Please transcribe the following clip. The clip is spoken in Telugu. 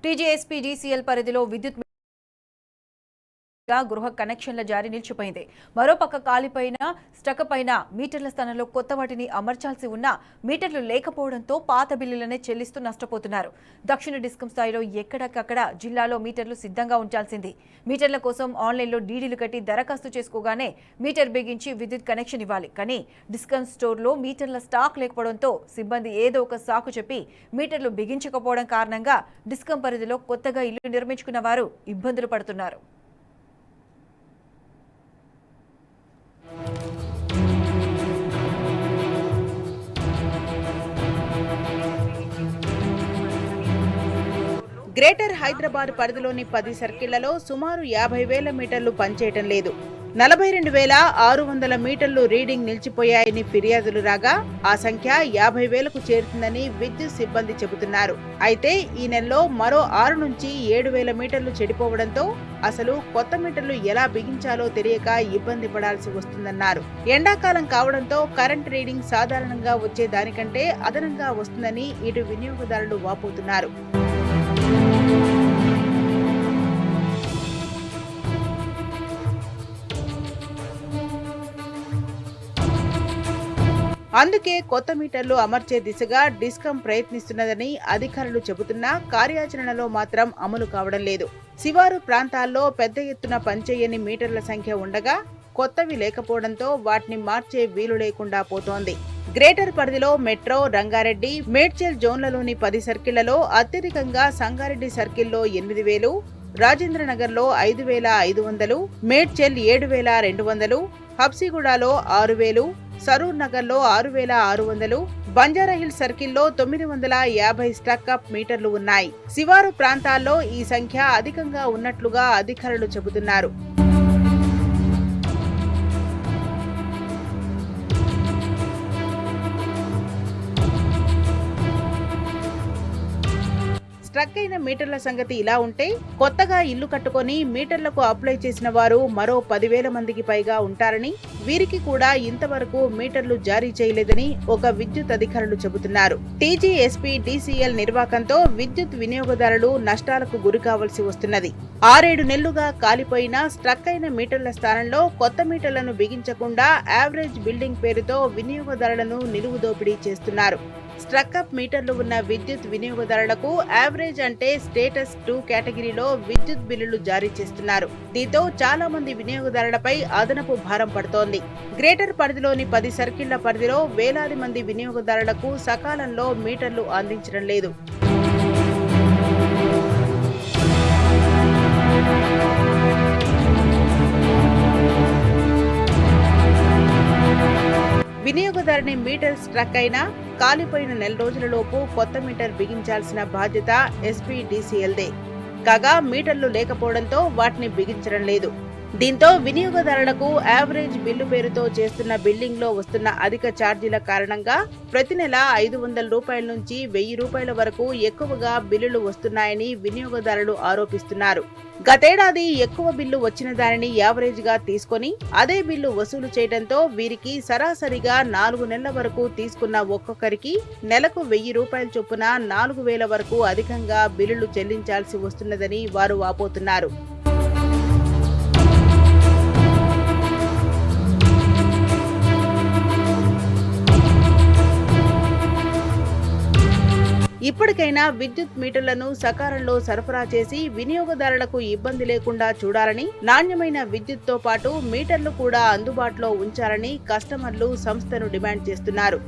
టీజీఎస్పీడీసీఎల్ పరిధిలో విద్యుత్ గృహ కనెక్షన్ల జారీ నిలిచిపోయింది. మరోపక్క కాలిపైన స్టకపైన మీటర్ల స్థానంలో కొత్త వాటిని అమర్చాల్సి ఉన్న మీటర్లు లేకపోవడంతో పాత బిల్లులనే చెల్లిస్తూ నష్టపోతున్నారు. దక్షిణ డిస్కం స్థాయిలో ఎక్కడికక్కడ జిల్లాలో మీటర్లు సిద్ధంగా ఉంచాల్సింది. మీటర్ల కోసం ఆన్లైన్లో డీడీలు కట్టి దరఖాస్తు చేసుకోగానే మీటర్ బిగించి విద్యుత్ కనెక్షన్ ఇవ్వాలి. కానీ డిస్కం స్టోర్లో మీటర్ల స్టాక్ లేకపోవడంతో సిబ్బంది ఏదో ఒక సాకు చెప్పి మీటర్లు బిగించకపోవడం కారణంగా డిస్కం పరిధిలో కొత్తగా ఇల్లు నిర్మించుకున్న వారు ఇబ్బందులు పడుతున్నారు. గ్రేటర్ హైదరాబాద్ పరిధిలోని 10 సర్కిళ్లలో సుమారు 50,000 మీటర్లు పనిచేయటం లేదు. 42,600 మీటర్లు రీడింగ్ నిలిచిపోయాయని ఫిర్యాదులు రాగా ఆ సంఖ్య 50,000కు చేరుతుందని విద్యుత్ సిబ్బంది చెబుతున్నారు. అయితే ఈ నెలలో మరో 6 నుంచి 7,000 మీటర్లు చెడిపోవడంతో అసలు కొత్త మీటర్లు ఎలా బిగించాలో తెలియక ఇబ్బంది పడాల్సి వస్తుందన్నారు. ఎండాకాలం కావడంతో కరెంట్ రీడింగ్ సాధారణంగా వచ్చే దానికంటే అదనంగా వస్తుందని ఇటు వినియోగదారులు వాపోతున్నారు. అందుకే కొత్త మీటర్లు అమర్చే దిశగా డిస్కం ప్రయత్నిస్తున్నదని అధికారులు చెబుతున్నా కార్యాచరణలో మాత్రం అమలు కావడం లేదు. శివారు ప్రాంతాల్లో పెద్ద ఎత్తున పనిచేయని మీటర్ల సంఖ్య ఉండగా కొత్తవి లేకపోవడంతో వాటిని మార్చే వీలు లేకుండా పోతోంది. గ్రేటర్ పరిధిలో మెట్రో, రంగారెడ్డి, మేడ్చల్ జోన్లలోని 10 సర్కిళ్లలో అత్యధికంగా సంగారెడ్డి సర్కిల్లో 8,000, రాజేంద్రనగర్లో 5,500, మేడ్చల్ 7,200, హబ్సిగూడలో 6,000, సరూర్ నగర్లో 6,600, బంజారాహిల్స్ సర్కిల్లో 950 స్టక్అప్ మీటర్లు ఉన్నాయి. శివారు ప్రాంతాల్లో ఈ సంఖ్య అధికంగా ఉన్నట్లుగా అధికారులు చెబుతున్నారు. స్ట్రక్ అయిన మీటర్ల సంగతి ఇలా ఉంటే కొత్తగా ఇల్లు కట్టుకొని మీటర్లకు అప్లై చేసిన వారు మరో 10,000 మందికి పైగా ఉంటారని, వీరికి కూడా ఇంతవరకు మీటర్లు జారీ చేయలేదని ఒక విద్యుత్ అధికారులు చెబుతున్నారు. టీజీఎస్పీడీసీఎల్ నిర్వాకంతో విద్యుత్ వినియోగదారులు నష్టాలకు గురి కావాల్సి వస్తున్నది. 6-7 నెలలుగా కాలిపోయిన స్ట్రక్ అయిన మీటర్ల స్థానంలో కొత్త మీటర్లను బిగించకుండా యావరేజ్ బిల్డింగ్ పేరుతో వినియోగదారులను నిలువు దోపిడీ చేస్తున్నారు. స్ట్రక్అప్ మీటర్లు ఉన్న విద్యుత్ వినియోగదారులకు యావరేజ్ అంటే స్టేటస్ 2 కేటగిరీలో విద్యుత్ బిల్లులు జారీ చేస్తున్నారు. దీంతో చాలా మంది వినియోగదారులపై అదనపు భారం పడుతోంది. గ్రేటర్ పరిధిలోని 10 సర్కిళ్ల పరిధిలో వేలాది మంది వినియోగదారులకు సకాలంలో మీటర్లు అందించడం లేదు. వినియోగదారుని మీటర్ స్ట్రక్ అయినా కాలిపోయిన నెల రోజులలోపు కొత్త మీటర్ బిగించాల్సిన బాధ్యత ఎస్పీడీసీఎల్దే. కాగా మీటర్లు లేకపోవడంతో వాటిని బిగించడం లేదు. దీంతో వినియోగదారులకు యావరేజ్ బిల్లు పేరుతో చేస్తున్న బిల్డింగ్ లో వస్తున్న అధిక ఛార్జీల కారణంగా ప్రతి నెల 500 రూపాయల నుంచి 1,000 రూపాయల వరకు ఎక్కువగా బిల్లులు వస్తున్నాయని వినియోగదారులు ఆరోపిస్తున్నారు. గతేడాది ఎక్కువ బిల్లు వచ్చిన దానిని యావరేజ్ గా తీసుకొని అదే బిల్లు వసూలు చేయడంతో వీరికి సరాసరిగా 4 నెలల వరకు తీసుకున్న ఒక్కొక్కరికి నెలకు 1,000 రూపాయల చొప్పున 4,000 వరకు అధికంగా బిల్లులు చెల్లించాల్సి వస్తున్నదని వారు వాపోతున్నారు. ఇప్పటికైనా విద్యుత్ మీటర్లను సకాలంలో సరఫరా చేసి వినియోగదారులకు ఇబ్బంది లేకుండా చూడాలని, నాణ్యమైన విద్యుత్తో పాటు మీటర్లు కూడా అందుబాటులో ఉంచాలని కస్టమర్లు సంస్థను డిమాండ్ చేస్తున్నారు.